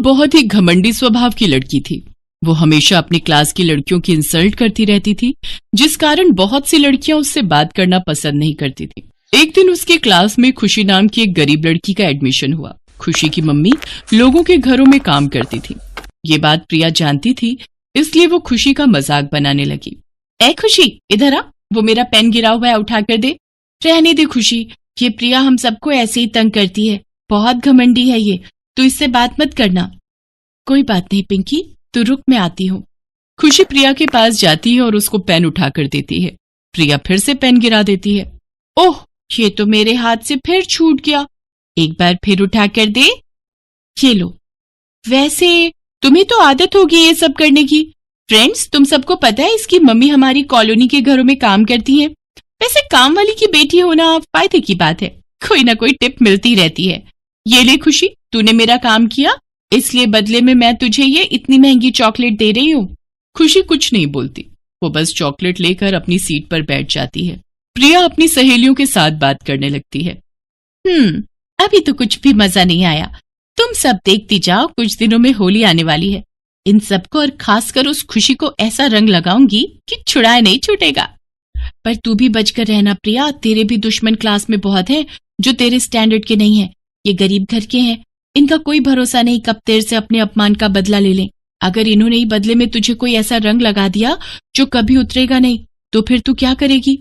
बहुत ही घमंडी स्वभाव की लड़की थी। वो हमेशा अपनी क्लास की लड़कियों की इंसल्ट करती रहती थी, जिस कारण बहुत सी लड़कियां उससे बात करना पसंद नहीं करती थी। एक दिन उसके क्लास में खुशी नाम की एक गरीब लड़की का एडमिशन हुआ। खुशी की मम्मी लोगों के घरों में काम करती थी। ये बात प्रिया जानती थी, इसलिए वो खुशी का मजाक बनाने लगी। ए खुशी, इधर आ, वो मेरा पेन गिरा हुआ है, उठा कर दे। रहने दे खुशी, ये प्रिया हम सबको ऐसे ही तंग करती है, बहुत घमंडी है ये, तू इससे बात मत करना। कोई बात नहीं पिंकी, तू रुक, मैं आती हूँ। खुशी प्रिया के पास जाती है और उसको पेन उठा कर देती है। प्रिया फिर से पेन गिरा देती है। ओह, ये तो मेरे हाथ से फिर छूट गया, एक बार फिर उठा कर दे। ये लो। वैसे तुम्हें तो आदत होगी ये सब करने की। फ्रेंड्स, तुम सबको पता है इसकी मम्मी हमारी कॉलोनी के घरों में काम करती है। वैसे काम वाली की बेटी होना फायदे की बात है, कोई ना कोई टिप मिलती रहती है। ये ले खुशी, तूने मेरा काम किया, इसलिए बदले में मैं तुझे ये इतनी महंगी चॉकलेट दे रही हूँ। खुशी कुछ नहीं बोलती, वो बस चॉकलेट लेकर अपनी सीट पर बैठ जाती है। प्रिया अपनी सहेलियों के साथ बात करने लगती है। अभी तो कुछ भी मजा नहीं आया, तुम सब देखती जाओ, कुछ दिनों में होली आने वाली है। इन सबको और खासकर उस खुशी को ऐसा रंग लगाऊंगी कि छुड़ाए नहीं छूटेगा। पर तू भी बचकर रहना प्रिया, तेरे भी दुश्मन क्लास में बहुत हैं जो तेरे स्टैंडर्ड के नहीं हैं। ये गरीब घर के हैं, इनका कोई भरोसा नहीं कब तेरे से अपने अपमान का बदला ले लें। अगर इन्होंने ही बदले में तुझे कोई ऐसा रंग लगा दिया जो कभी उतरेगा नहीं, तो फिर तू क्या करेगी?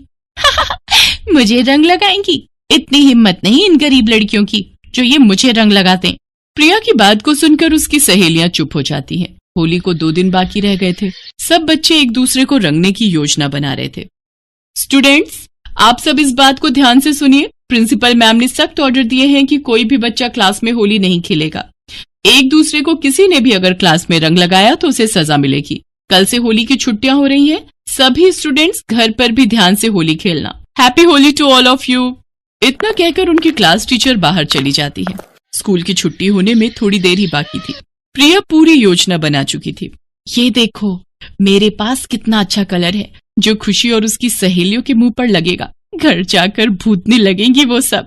मुझे रंग लगाएंगी? इतनी हिम्मत नहीं इन गरीब लड़कियों की जो ये मुझे रंग लगाते। प्रिया की बात को सुनकर उसकी सहेलियां चुप हो जाती हैं। होली को 2 दिन बाकी रह गए थे। सब बच्चे एक दूसरे को रंगने की योजना बना रहे थे। स्टूडेंट्स, आप सब इस बात को ध्यान से सुनिए। प्रिंसिपल मैम ने सख्त ऑर्डर दिए हैं कि कोई भी बच्चा क्लास में होली नहीं खेलेगा। एक दूसरे को किसी ने भी अगर क्लास में रंग लगाया तो उसे सजा मिलेगी। कल से होली की छुट्टियां हो रही हैं, सभी स्टूडेंट्स घर पर भी ध्यान से होली खेलना। Happy Holi to all of you. इतना कहकर उनकी क्लास टीचर बाहर चली जाती है। स्कूल की छुट्टी होने में थोड़ी देर ही बाकी थी। प्रिया पूरी योजना बना चुकी थी। ये देखो, मेरे पास कितना अच्छा कलर है जो खुशी और उसकी सहेलियों के मुंह पर लगेगा। घर जाकर भूतने लगेंगी वो सब।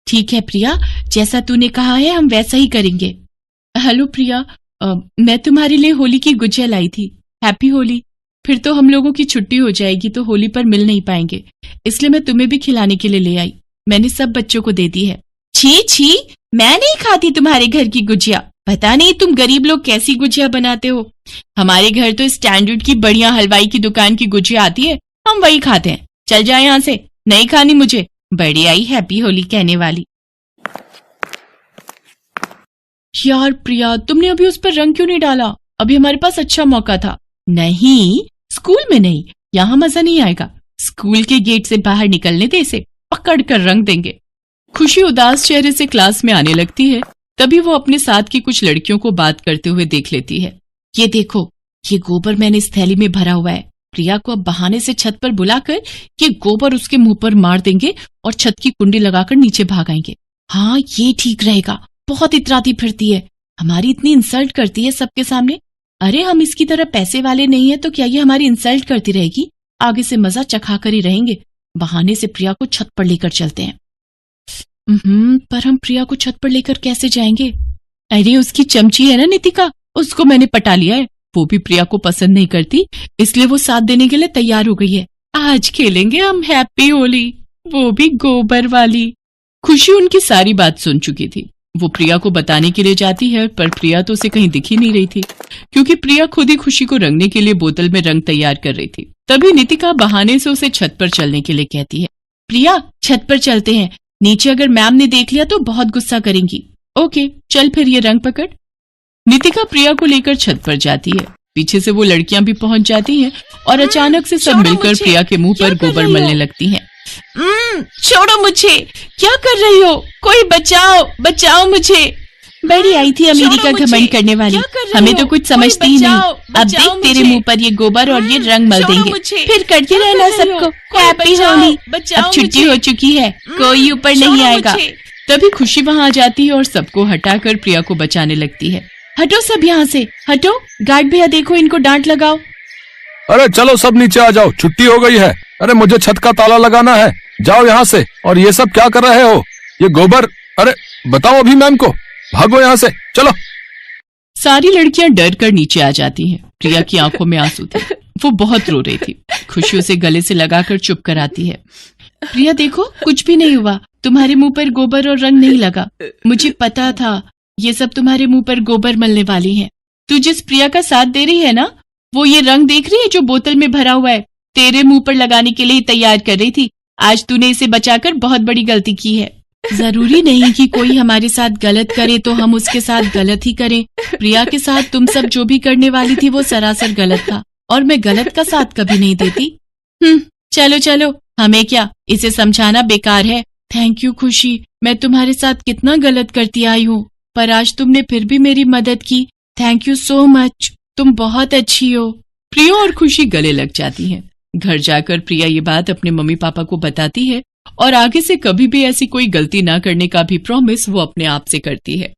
ठीक है प्रिया, जैसा तूने कहा है हम वैसा ही करेंगे। हेलो प्रिया, मैं तुम्हारे लिए होली की गुजिया लाई थी। हैप्पी होली। फिर तो हम लोगों की छुट्टी हो जाएगी तो होली पर मिल नहीं पाएंगे, इसलिए मैं तुम्हें भी खिलाने के लिए ले आई। मैंने सब बच्चों को दे दी है। छी छी, मैं नहीं खाती तुम्हारे घर की गुजिया। पता नहीं तुम गरीब लोग कैसी गुजिया बनाते हो। हमारे घर तो स्टैंडर्ड की बढ़िया हलवाई की दुकान की गुजिया आती है, हम वही खाते हैं। चल जाए यहाँ से, नहीं खानी मुझे। बड़ी आई हैप्पी होली कहने वाली। यार प्रिया, तुमने अभी उस पर रंग क्यों नहीं डाला? अभी हमारे पास अच्छा मौका था। नहीं, स्कूल में नहीं, यहाँ मजा नहीं आएगा। स्कूल के गेट से बाहर निकलने दे, इसे पकड़ कर रंग देंगे। खुशी उदास चेहरे से क्लास में आने लगती है। तभी वो अपने साथ की कुछ लड़कियों को बात करते हुए देख लेती है। ये देखो, ये गोबर मैंने इस थैली में भरा हुआ है। प्रिया को अब बहाने से छत पर बुलाकर ये गोबर उसके मुंह पर मार देंगे और छत की कुंडी लगाकर नीचे भाग आएंगे। हाँ, ये ठीक रहेगा। बहुत इतराती फिरती है, हमारी इतनी इंसल्ट करती है सबके सामने। अरे हम इसकी तरह पैसे वाले नहीं है तो क्या ये हमारी इंसल्ट करती रहेगी? आगे से मजा चखा कर ही रहेंगे। बहाने से प्रिया को छत पर लेकर चलते हैं। पर हम प्रिया को छत पर लेकर कैसे जाएंगे? अरे उसकी चमची है ना नितिका, उसको मैंने पटा लिया है। वो भी प्रिया को पसंद नहीं करती, इसलिए वो साथ देने के लिए तैयार हो गई है। आज खेलेंगे हम हैप्पी होली, वो भी गोबर वाली। खुशी उनकी सारी बात सुन चुकी थी। वो प्रिया को बताने के लिए जाती है, पर प्रिया तो उसे कहीं दिख ही नहीं रही थी, क्योंकि प्रिया खुद ही खुशी को रंगने के लिए बोतल में रंग तैयार कर रही थी। तभी नितिका बहाने से उसे छत पर चलने के लिए कहती है। प्रिया, छत पर चलते हैं, नीचे अगर मैम ने देख लिया तो बहुत गुस्सा करेंगी। ओके, चल फिर ये रंग पकड़। नितिका प्रिया को लेकर छत पर जाती है। पीछे से वो लड़कियां भी पहुंच जाती हैं और अचानक से सब मिलकर प्रिया के मुंह पर गोबर मलने लगती हैं। छोड़ो मुझे, क्या कर रही हो? कोई बचाओ, बचाओ मुझे। बड़ी आई थी अमीरी का घमंड करने वाली, हमें तो कुछ समझती ही नहीं। अब देख तेरे मुंह पर ये गोबर और ये रंग मल देंगे, फिर करके रहना सबको हैप्पी होली। अब छुट्टी हो चुकी है, कोई ऊपर नहीं आएगा। तभी खुशी वहाँ आ जाती है और सबको हटाकर प्रिया को बचाने लगती है। हटो सब यहाँ से, हटो। गार्ड भैया देखो, इनको डांट लगाओ। अरे चलो सब नीचे आ जाओ, छुट्टी हो गई है। अरे मुझे छत का ताला लगाना है, जाओ यहाँ से। और ये सब क्या कर रहे हो? ये गोबर, अरे बताओ अभी मैम को। भागो यहाँ से, चलो। सारी लड़कियां डर कर नीचे आ जाती हैं। प्रिया की आंखों में आंसू थे, वो बहुत रो रही थी। खुशी उसे गले से लगाकर चुप कराती है। प्रिया देखो, कुछ भी नहीं हुआ, तुम्हारे मुंह पर गोबर और रंग नहीं लगा। मुझे पता था ये सब तुम्हारे मुंह पर गोबर मलने वाली है। तू जिस प्रिया का साथ दे रही है ना, वो ये रंग देख रही है जो बोतल में भरा हुआ है, तेरे मुंह पर लगाने के लिए ही तैयार कर रही थी। आज तूने इसे बचाकर बहुत बड़ी गलती की है। जरूरी नहीं कि कोई हमारे साथ गलत करे तो हम उसके साथ गलत ही करें। प्रिया के साथ तुम सब जो भी करने वाली थी वो सरासर गलत था, और मैं गलत का साथ कभी नहीं देती। चलो चलो, हमें क्या, इसे समझाना बेकार है। थैंक यू खुशी, मैं तुम्हारे साथ कितना गलत करती आई हूँ, पर आज तुमने फिर भी मेरी मदद की। थैंक यू सो मच, तुम बहुत अच्छी हो। प्रिया और खुशी गले लग जाती हैं। घर जाकर प्रिया ये बात अपने मम्मी पापा को बताती है और आगे से कभी भी ऐसी कोई गलती ना करने का भी प्रॉमिस वो अपने आप से करती है।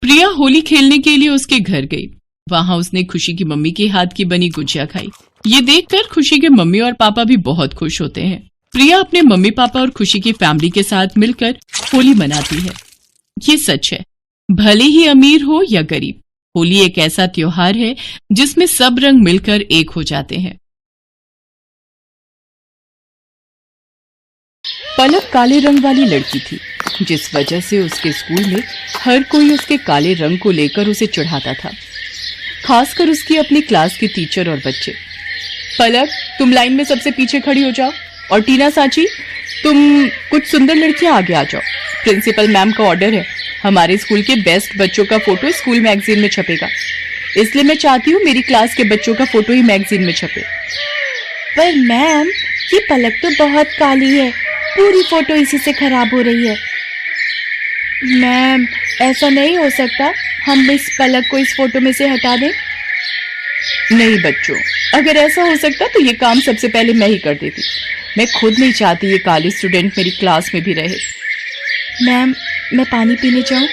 प्रिया होली खेलने के लिए उसके घर गई। वहां उसने खुशी की मम्मी के हाथ की बनी गुजिया खाई। ये देखकर खुशी के मम्मी और पापा भी बहुत खुश होते हैं। प्रिया अपने मम्मी पापा और खुशी की फैमिली के साथ मिलकर होली मनाती है। ये सच है, भले ही अमीर हो या गरीब, होली एक ऐसा त्योहार है जिसमें सब रंग मिलकर एक हो जाते हैं। पलक काले रंग वाली लड़की थी, जिस वजह से उसके स्कूल में हर कोई उसके काले रंग को लेकर उसे चिढ़ाता था, खासकर उसकी अपनी क्लास के टीचर और बच्चे। पलक, तुम लाइन में सबसे पीछे खड़ी हो जाओ, और टीना साची, तुम कुछ सुंदर लड़कियां आगे आ जाओ। प्रिंसिपल मैम का ऑर्डर है, हमारे स्कूल के बेस्ट बच्चों का फोटो स्कूल मैगजीन में छपेगा, इसलिए मैं चाहती हूँ मेरी क्लास के बच्चों का फोटो ही मैगजीन में छपे। पर मैम, ये पलक तो बहुत काली है, पूरी फोटो इसी से खराब हो रही है। मैम, ऐसा नहीं हो सकता, हम इस पलक को इस फोटो में से हटा दें। नहीं बच्चों, अगर ऐसा हो सकता तो ये काम सबसे पहले मैं ही कर देती। मैं खुद नहीं चाहती ये काली स्टूडेंट मेरी क्लास में भी रहे। मैम, मैं पानी पीने जाऊं?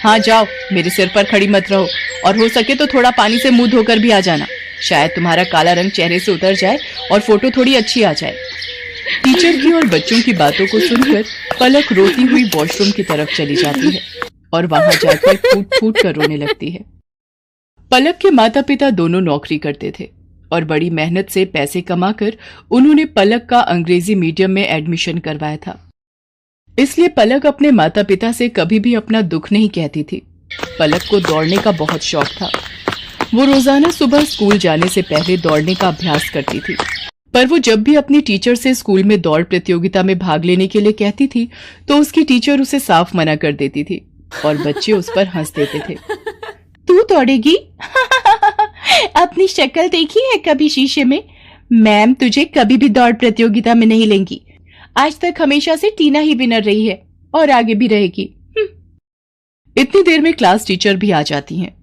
हाँ जाओ, मेरे सिर पर खड़ी मत रहो, और हो सके तो थोड़ा पानी से मुंह धोकर भी आ जाना, शायद तुम्हारा काला रंग चेहरे से उतर जाए और फोटो थोड़ी अच्छी आ जाए। टीचर की और बच्चों की बातों को सुनकर पलक रोती हुई वॉशरूम की तरफ चली जाती है और वहां जाकर फूट फूट कर रोने लगती है। पलक के माता पिता दोनों नौकरी करते थे और बड़ी मेहनत से पैसे कमाकर उन्होंने पलक का अंग्रेजी मीडियम में एडमिशन करवाया था। इसलिए पलक अपने माता पिता से कभी भी अपना दुख नहीं कहती थी। पलक को दौड़ने का बहुत शौक था। वो रोजाना सुबह स्कूल जाने से पहले दौड़ने का अभ्यास करती थी, पर वो जब भी अपनी टीचर से स्कूल में दौड़ प्रतियोगिता में भाग लेने के लिए कहती थी तो उसकी टीचर उसे साफ मना कर देती थी और बच्चे उस पर हंस देते थे। तू दौड़ेगी? अपनी शक्ल देखी है कभी शीशे में? मैम तुझे कभी भी दौड़ प्रतियोगिता में नहीं लेंगी। आज तक हमेशा से टीना ही विनर रही है और आगे भी रहेगी। इतनी देर में क्लास टीचर भी आ जाती हैं।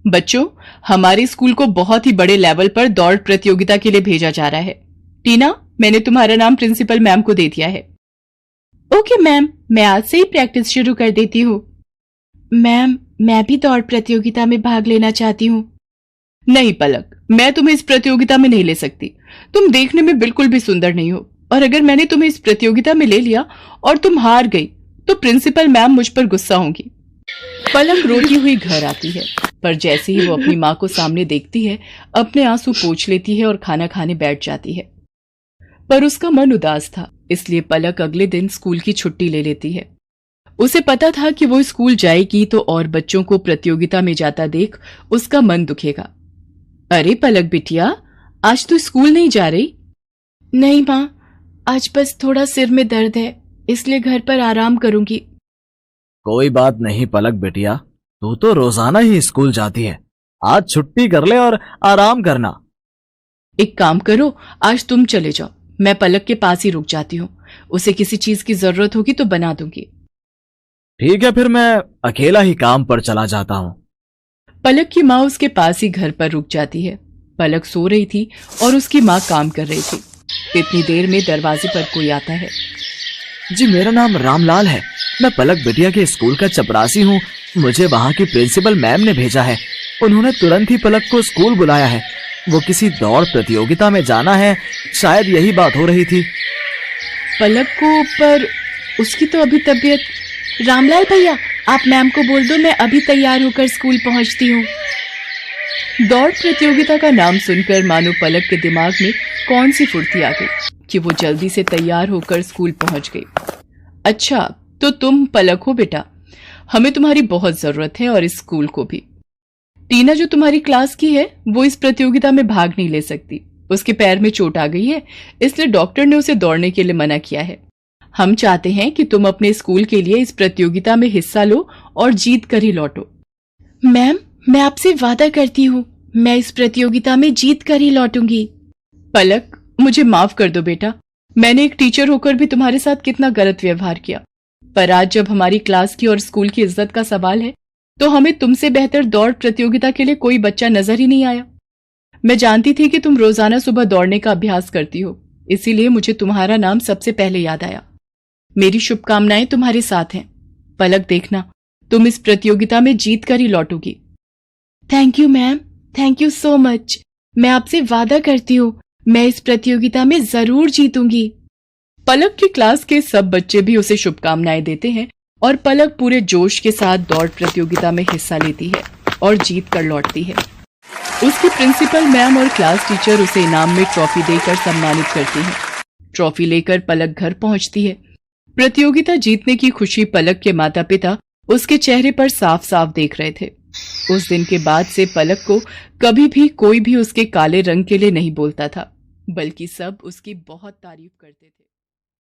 बच्चों, हमारे स्कूल को बहुत ही बड़े लेवल पर दौड़ प्रतियोगिता के लिए भेजा जा रहा है। टीना, मैंने तुम्हारा नाम प्रिंसिपल मैम को दे दिया है। ओके मैम, मैं आज से ही प्रैक्टिस शुरू कर देती हूँ। मैम, मैं भी दौड़ प्रतियोगिता में भाग लेना चाहती हूँ। नहीं पलक, मैं तुम्हें इस प्रतियोगिता में नहीं ले सकती। तुम देखने में बिल्कुल भी सुंदर नहीं हो, और अगर मैंने तुम्हें इस प्रतियोगिता में ले लिया और तुम हार गई तो प्रिंसिपल मैम मुझ पर गुस्सा होंगी। पलक रोती हुई घर आती है, पर जैसे ही वो अपनी माँ को सामने देखती है अपने आंसू पोंछ लेती है और खाना खाने बैठ जाती है। पर उसका मन उदास था, इसलिए पलक अगले दिन स्कूल की छुट्टी ले लेती है। उसे पता था कि वो स्कूल जाएगी तो और बच्चों को प्रतियोगिता में जाता देख उसका मन दुखेगा। अरे पलक बिटिया, आज तू स्कूल नहीं जा रही? नहीं माँ, आज बस थोड़ा सिर में दर्द है, इसलिए घर पर आराम करूंगी। कोई बात नहीं पलक बेटिया, तू तो रोजाना ही स्कूल जाती है, आज छुट्टी कर ले और आराम करना। एक काम करो, आज तुम चले जाओ, मैं पलक के पास ही रुक जाती हूँ। उसे किसी चीज की जरूरत होगी तो बना दूंगी। ठीक है, फिर मैं अकेला ही काम पर चला जाता हूँ। पलक की माँ उसके पास ही घर पर रुक जाती है। पलक सो रही थी और उसकी माँ काम कर रही थी। इतनी देर में दरवाजे पर कोई आता है। जी, मेरा नाम रामलाल है, मैं पलक बिटिया के स्कूल का चपरासी हूँ। मुझे वहाँ की प्रिंसिपल मैम ने भेजा है। उन्होंने तुरंत ही पलक को स्कूल बुलाया है। वो किसी दौड़ प्रतियोगिता में जाना है, शायद यही बात हो रही थी। पलक को, पर उसकी तो अभी तबीयत। रामलाल भैया, आप मैम को बोल दो मैं अभी तैयार होकर स्कूल पहुंचती हूँ। दौड़ प्रतियोगिता का नाम सुनकर मानो पलक के दिमाग में कौन सी फुर्ती आ गई कि वो जल्दी से तैयार होकर स्कूल पहुंच गई। अच्छा, तो तुम पलक हो बेटा, हमें तुम्हारी बहुत जरूरत है और इस स्कूल को भी। टीना जो तुम्हारी क्लास की है वो इस प्रतियोगिता में भाग नहीं ले सकती, उसके पैर में चोट आ गई है, इसलिए डॉक्टर ने उसे दौड़ने के लिए मना किया है। हम चाहते हैं कि तुम अपने स्कूल के लिए इस प्रतियोगिता में हिस्सा लो और जीत कर ही लौटो। मैम, मैं आपसे वादा करती हूँ, मैं इस प्रतियोगिता में जीत कर ही लौटूंगी। पलक, मुझे माफ कर दो बेटा, मैंने एक टीचर होकर भी तुम्हारे साथ कितना गलत व्यवहार किया, पर आज जब हमारी क्लास की और स्कूल की इज्जत का सवाल है तो हमें तुमसे बेहतर दौड़ प्रतियोगिता के लिए कोई बच्चा नजर ही नहीं आया। मैं जानती थी कि तुम रोजाना सुबह दौड़ने का अभ्यास करती हो, इसीलिए मुझे तुम्हारा नाम सबसे पहले याद आया। मेरी शुभकामनाएं तुम्हारे साथ हैं। पलक, देखना तुम इस प्रतियोगिता में जीत कर ही लौटोगी। Thank you ma'am, thank you so much. मैं आपसे वादा करती हूँ मैं इस प्रतियोगिता में जरूर जीतूंगी। पलक की क्लास के सब बच्चे भी उसे शुभकामनाएं देते हैं और पलक पूरे जोश के साथ दौड़ प्रतियोगिता में हिस्सा लेती है और जीत कर लौटती है। उसकी प्रिंसिपल मैम और क्लास टीचर उसे इनाम में ट्रॉफी देकर सम्मानित करती हैं। ट्रॉफी लेकर पलक घर पहुंचती है। प्रतियोगिता जीतने की खुशी पलक के माता पिता उसके चेहरे पर साफ साफ देख रहे थे। उस दिन के बाद से पलक को कभी भी कोई भी उसके काले रंग के लिए नहीं बोलता था, बल्कि सब उसकी बहुत तारीफ करते थे।